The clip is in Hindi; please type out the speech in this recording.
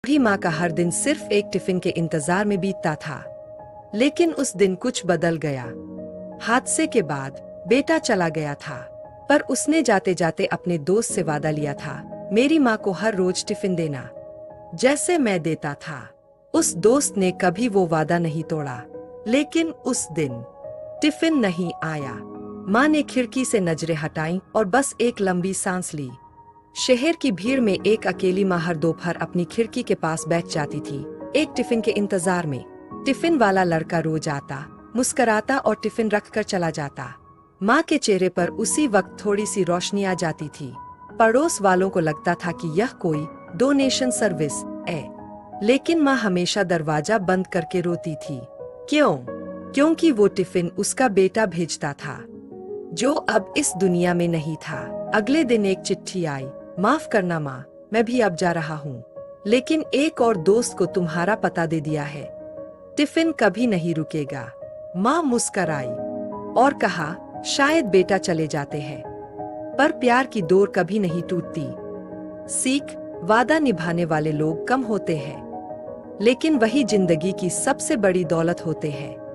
बूढ़ी माँ का हर दिन सिर्फ एक टिफिन के इंतजार में बीतता था। लेकिन उस दिन कुछ बदल गया। हादसे के बाद बेटा चला गया था, पर उसने जाते जाते अपने दोस्त से वादा लिया था, मेरी माँ को हर रोज टिफिन देना जैसे मैं देता था। उस दोस्त ने कभी वो वादा नहीं तोड़ा। लेकिन उस दिन टिफिन नहीं आया। माँ ने खिड़की से नजरें हटाईं और बस एक लंबी सांस ली। शहर की भीड़ में एक अकेली माँ हर दोपहर अपनी खिड़की के पास बैठ जाती थी, एक टिफिन के इंतजार में। टिफिन वाला लड़का रोज आता, मुस्कराता और टिफिन रख कर चला जाता। माँ के चेहरे पर उसी वक्त थोड़ी सी रोशनी आ जाती थी। पड़ोस वालों को लगता था कि यह कोई डोनेशन सर्विस है, लेकिन माँ हमेशा दरवाजा बंद करके रोती थी। क्यों? क्योंकि वो टिफिन उसका बेटा भेजता था, जो अब इस दुनिया में नहीं था। अगले दिन एक चिट्ठी आई, माफ करना माँ, मैं भी अब जा रहा हूँ, लेकिन एक और दोस्त को तुम्हारा पता दे दिया है, टिफिन कभी नहीं रुकेगा। माँ मुस्कराई और कहा, शायद बेटा चले जाते हैं, पर प्यार की डोर कभी नहीं टूटती। सीख, वादा निभाने वाले लोग कम होते हैं, लेकिन वही जिंदगी की सबसे बड़ी दौलत होते हैं।